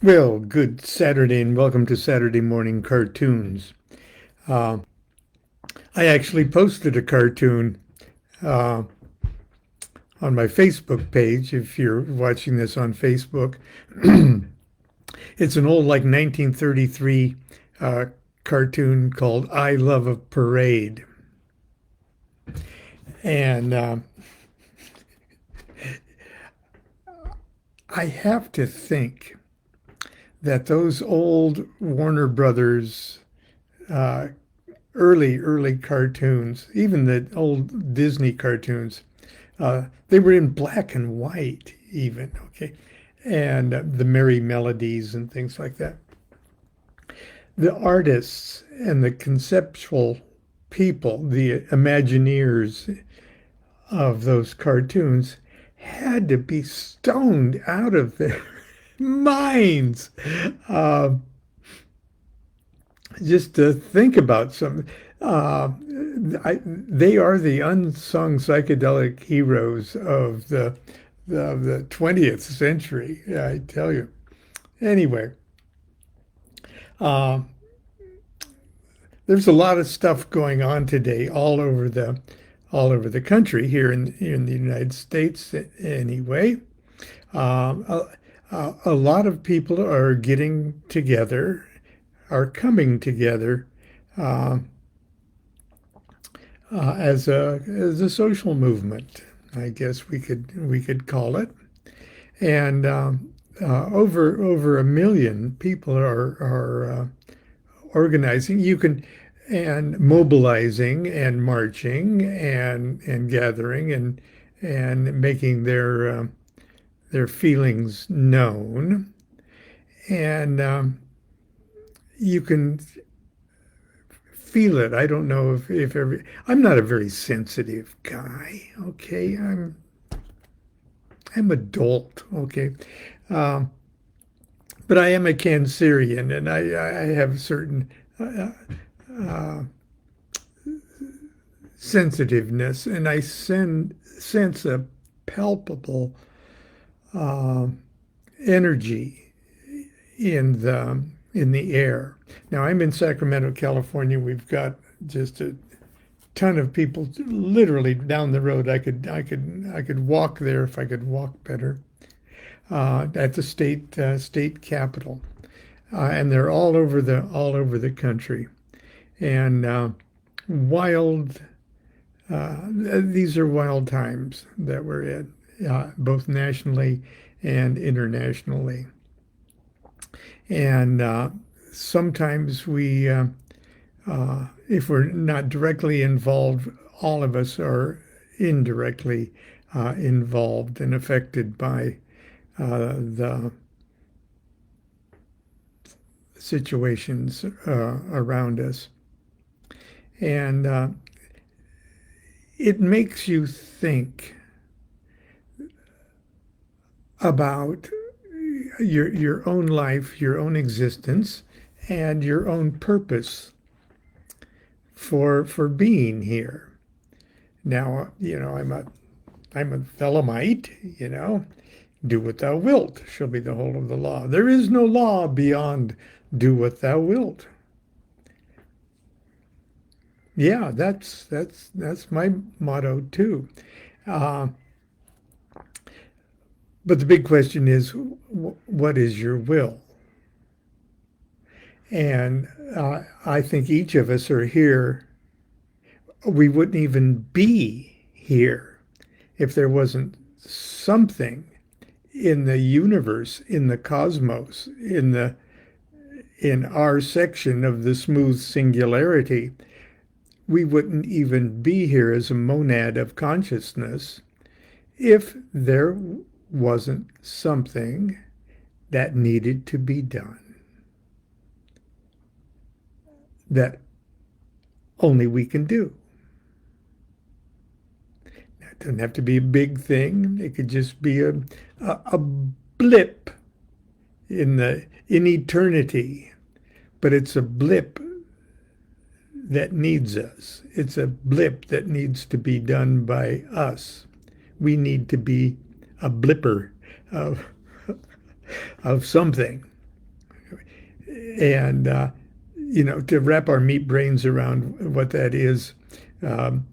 Well, good Saturday and welcome to Saturday Morning Cartoons. Uh, I actually posted a cartoon uh, on my Facebook page. If you're watching this on Facebook, it's an old, like 1933 uh, cartoon called I Love a Parade. And I have to think that those old Warner Brothers uh, early cartoons, even the old Disney cartoons, they were in black and white even, okay? And the merry melodies and things like that. The artists and the conceptual people, the Imagineers of those cartoons, had to be stoned out of their minds. Uh, just to think about some. They are the unsung psychedelic heroes of the 20th century. Yeah, I tell you. Anyway, uh, there's a lot of stuff going on today all over the country here in the United States anyway. A lot of people are getting together, are coming together uh, as a social movement, I guess we could call it. And over a million people are organizing. You can and mobilizing and marching and gathering and making their feelings known. And you can feel it. I don't know if I'm not a very sensitive guy, okay? I'm adult, okay? Um, but I am a Cancerian and I have certain uh, sensitiveness and I sense a palpable uh, energy in the air. Now I'm in Sacramento, California. We've got just a ton of people literally down the road. I could walk there if I could walk better at the state capitol, and they're all over the country, and wild. These are wild times that we're in, both nationally and internationally. And sometimes if we're not directly involved, all of us are indirectly involved and affected by the situations around us. And it makes you think about your own life, your own existence, and your own purpose for being here. Now, I'm a Thelemite, do what thou wilt shall be the whole of the law. There is no law beyond do what thou wilt. Yeah, that's my motto too. Uh, but the big question is, what is your will? And I think each of us are here. We wouldn't even be here if there wasn't something in the universe, in the cosmos, in our section of the smooth singularity. We wouldn't even be here as a monad of consciousness if there wasn't something that needed to be done that only we can do. It doesn't have to be a big thing. It could just be a blip in eternity, but it's a blip that needs us. It's a blip that needs to be done by us. We need to be a blipper of something. And to wrap our meat brains around what that um,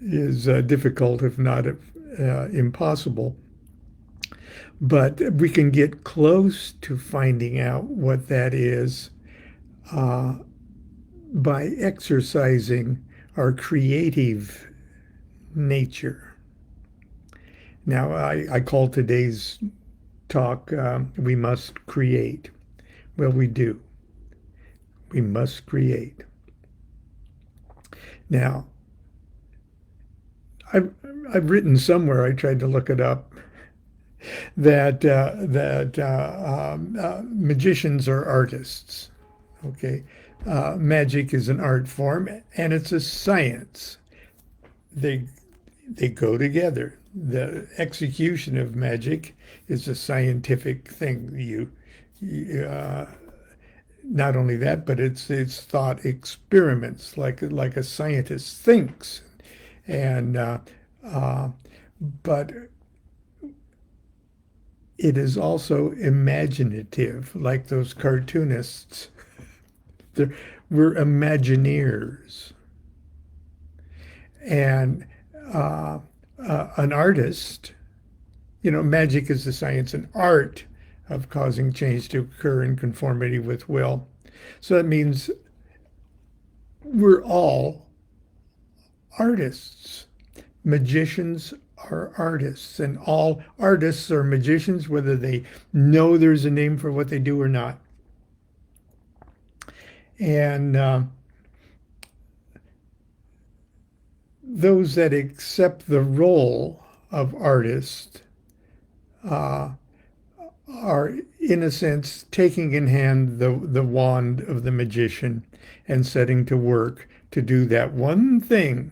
is difficult, if not impossible. But we can get close to finding out what that is uh, by exercising our creative nature. Now, I call today's talk, We Must Create. Well, we do. We must create. Now, I've, I've written somewhere, I tried to look it up, that magicians are artists. Okay, magic is an art form and it's a science. They they go together. The execution of magic is a scientific thing. Not only that, but it's thought experiments, like a scientist thinks, and uh, but it is also imaginative, like those cartoonists. They're, we're Imagineers. And uh, an artist, magic is the science and art of causing change to occur in conformity with will. So that means we're all artists. Magicians are artists, and all artists are magicians, whether they know there's a name for what they do or not. And those that accept the role of artist uh, are, in a sense, taking in hand the wand of the magician and setting to work to do that one thing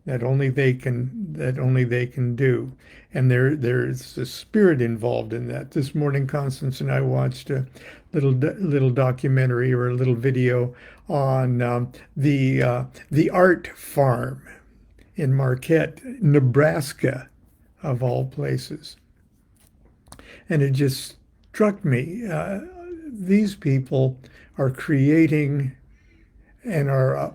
that only they can do. And there's a spirit involved in that. This morning, Constance and I watched a little documentary or a little video on the art farm in Marquette, Nebraska, of all places. And it just struck me. These people are creating and are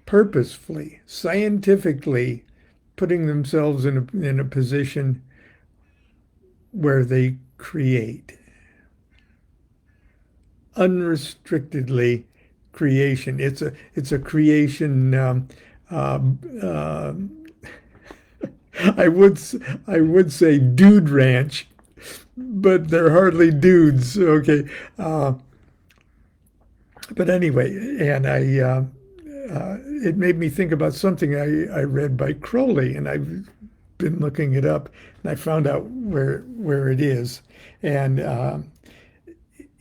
purposefully, scientifically putting themselves in a position where they create. Unrestrictedly creation. It's a creation. Uh, uh, I would say dude ranch, but they're hardly dudes. Okay, but anyway, and it made me think about something I read by Crowley, and I've been looking it up, and I found out where it is, and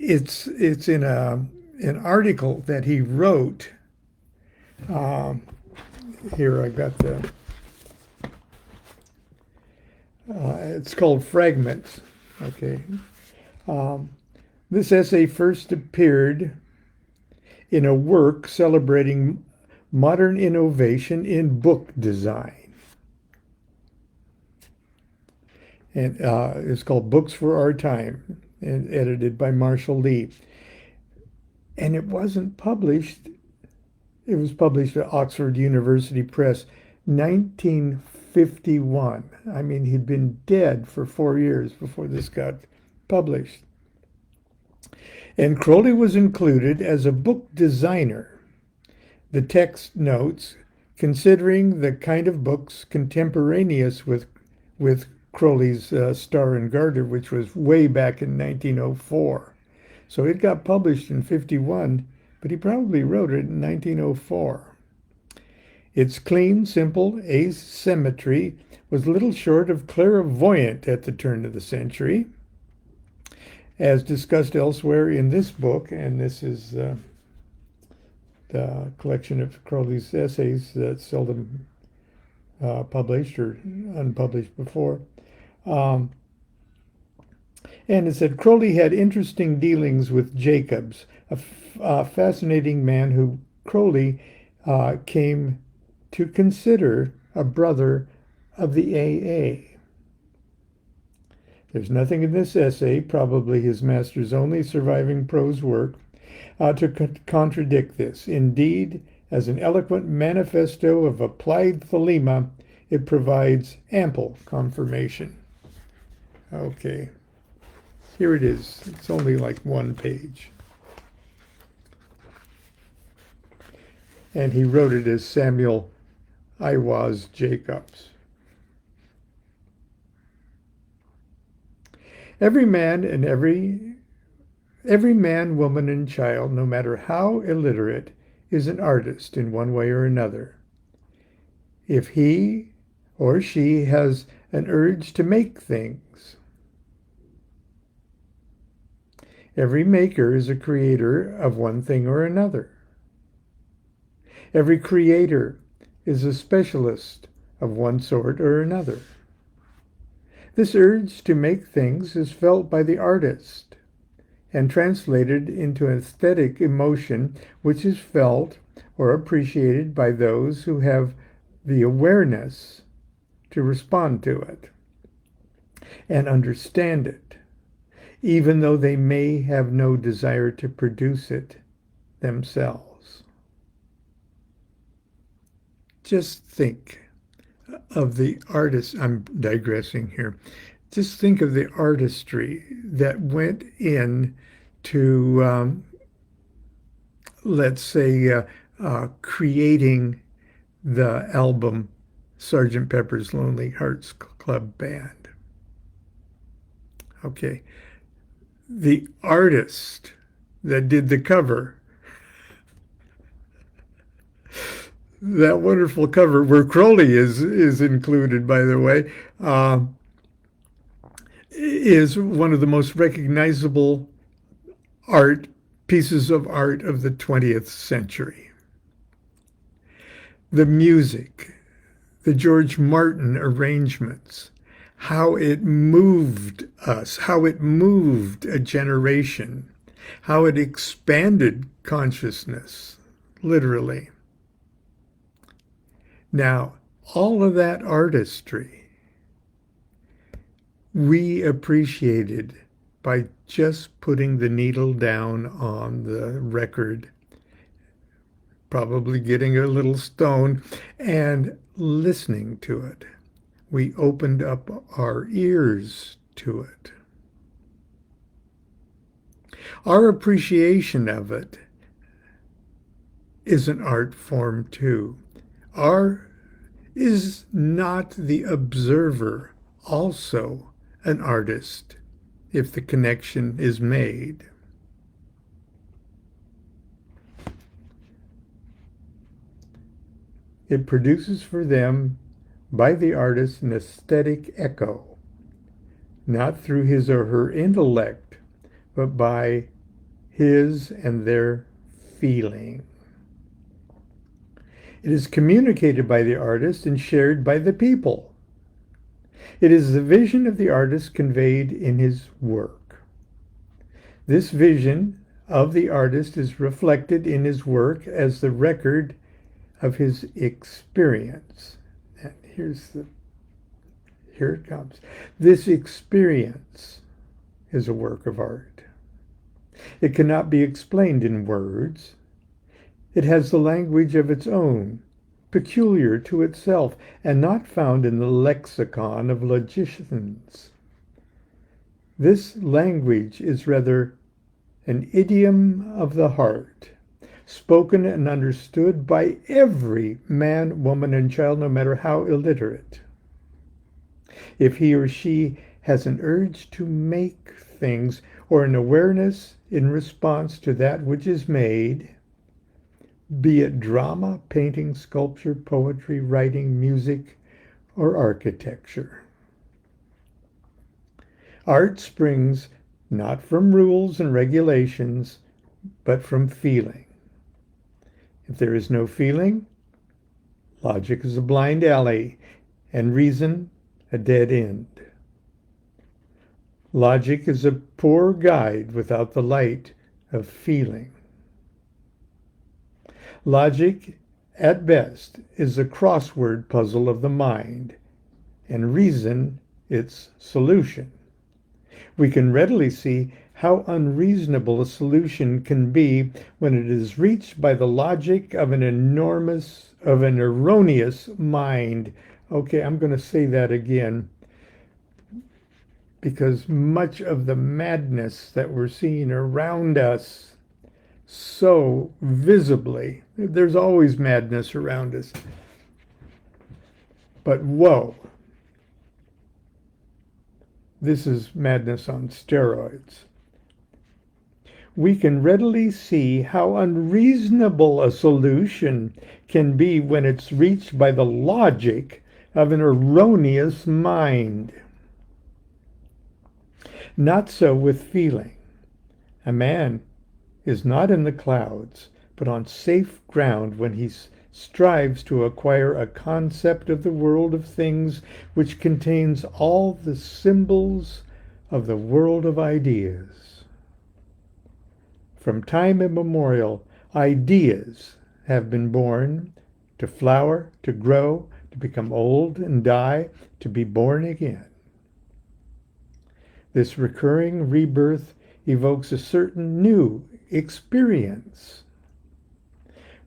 it's in an article that he wrote. Here I got the. It's called Fragments. Okay. This essay first appeared in a work celebrating modern innovation in book design. And it's called Books for Our Time, and edited by Marshall Lee. And it wasn't published. It was published at Oxford University Press, 1951. I mean, he'd been dead for 4 years before this got published. And Crowley was included as a book designer. The text notes, considering the kind of books contemporaneous with Crowley's Star and Garter, which was way back in 1904. So it got published in 51, but he probably wrote it in 1904. Its clean, simple asymmetry was little short of clairvoyant at the turn of the century, as discussed elsewhere in this book, and this is the collection of Crowley's essays that's seldom published or unpublished before. And it said Crowley had interesting dealings with Jacobs, a fascinating man who Crowley came to consider a brother of the AA. There's nothing in this essay, probably his master's only surviving prose work, to contradict this. Indeed, as an eloquent manifesto of applied thelema, it provides ample confirmation. Okay, here it is. It's only like one page. And he wrote it as Samuel Iwaz Jacobs. Every man, woman, and child, no matter how illiterate, is an artist in one way or another. If he or she has an urge to make things, every maker is a creator of one thing or another. Every creator is a specialist of one sort or another. This urge to make things is felt by the artist and translated into aesthetic emotion, which is felt or appreciated by those who have the awareness to respond to it and understand it, even though they may have no desire to produce it themselves. Just think of the artist. I'm digressing here. Just think of the artistry that went in to, let's say, creating the album Sgt. Pepper's Lonely Hearts Club Band. Okay. The artist that did the cover, that wonderful cover where Crowley is included, by the way, is one of the most recognizable pieces of art of the 20th century. The music, the George Martin arrangements, how it moved us, how it moved a generation, how it expanded consciousness, literally. Now, all of that artistry we appreciated by just putting the needle down on the record, probably getting a little stoned, and listening to it. We opened up our ears to it. Our appreciation of it is an art form too. Is not the observer also an artist if the connection is made? It produces for them, by the artist, an aesthetic echo, not through his or her intellect, but by his and their feeling. It is communicated by the artist and shared by the people. It is the vision of the artist conveyed in his work. This vision of the artist is reflected in his work as the record of his experience. And here it comes. This experience is a work of art. It cannot be explained in words. It has the language of its own, peculiar to itself, and not found in the lexicon of logicians. This language is rather an idiom of the heart, spoken and understood by every man, woman, and child, no matter how illiterate. If he or she has an urge to make things, or an awareness in response to that which is made, be it drama, painting, sculpture, poetry, writing, music, or architecture. Art springs not from rules and regulations, but from feeling. If there is no feeling, logic is a blind alley, and reason a dead end. Logic is a poor guide without the light of feeling. Logic, at best, is a crossword puzzle of the mind, and reason its solution. We can readily see how unreasonable a solution can be when it is reached by the logic of an erroneous mind. Okay, I'm going to say that again because much of the madness that we're seeing around us so visibly, there's always madness around us, but whoa, this is madness on steroids. We can readily see how unreasonable a solution can be when it's reached by the logic of an erroneous mind. Not so with feeling. A man is not in the clouds, but on safe ground when he strives to acquire a concept of the world of things which contains all the symbols of the world of ideas. From time immemorial, ideas have been born to flower, to grow, to become old and die, to be born again. This recurring rebirth evokes a certain new experience.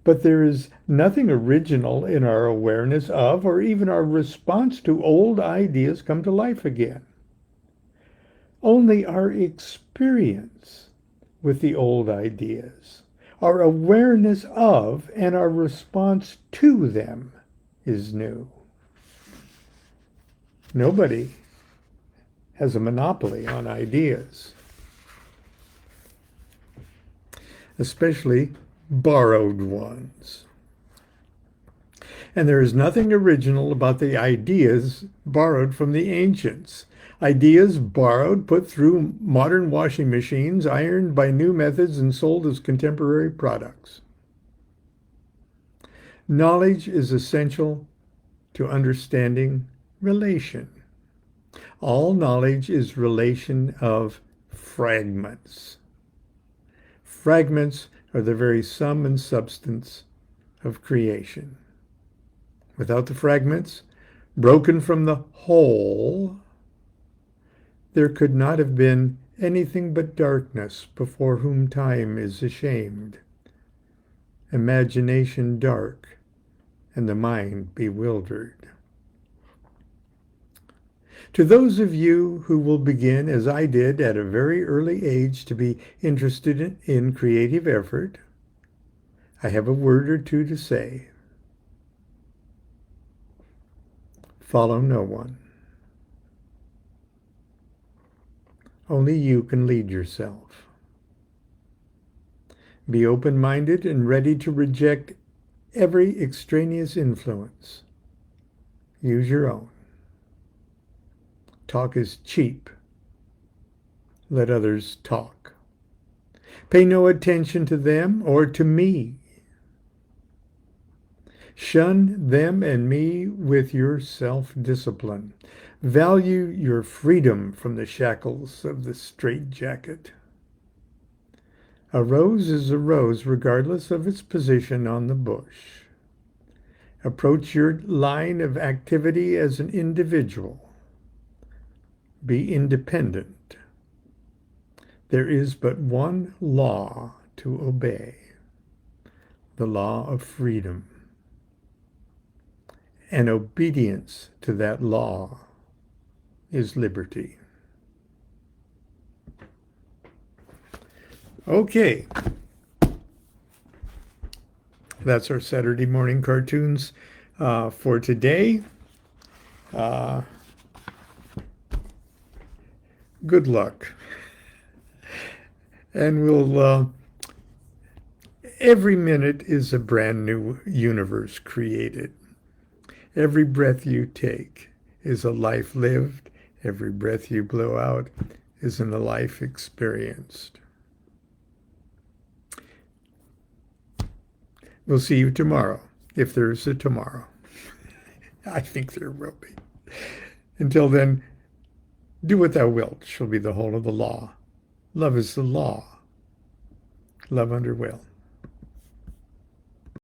But there is nothing original in our awareness of or even our response to old ideas come to life again. Only our experience with the old ideas, our awareness of and our response to them is new. Nobody has a monopoly on ideas, especially borrowed ones. And there is nothing original about the ideas borrowed from the ancients. Ideas borrowed, put through modern washing machines, ironed by new methods, and sold as contemporary products. Knowledge is essential to understanding relation. All knowledge is relation of fragments. Fragments are the very sum and substance of creation. Without the fragments, broken from the whole, there could not have been anything but darkness before whom time is ashamed, imagination dark, and the mind bewildered. To those of you who will begin, as I did at a very early age, to be interested in creative effort, I have a word or two to say. Follow no one. Only you can lead yourself. Be open-minded and ready to reject every extraneous influence. Use your own. Talk is cheap. Let others talk. Pay no attention to them or to me. Shun them and me with your self-discipline. Value your freedom from the shackles of the straitjacket. A rose is a rose regardless of its position on the bush. Approach your line of activity as an individual. Be independent. There is but one law to obey, the law of freedom. And obedience to that law is liberty. Okay. That's our Saturday morning cartoons for today. Good luck. And we'll, every minute is a brand new universe created. Every breath you take is a life lived. Every breath you blow out isn't a life experienced. We'll see you tomorrow, if there's a tomorrow. I think there will be. Until then, do what thou wilt shall be the whole of the law. Love is the law. Love under will.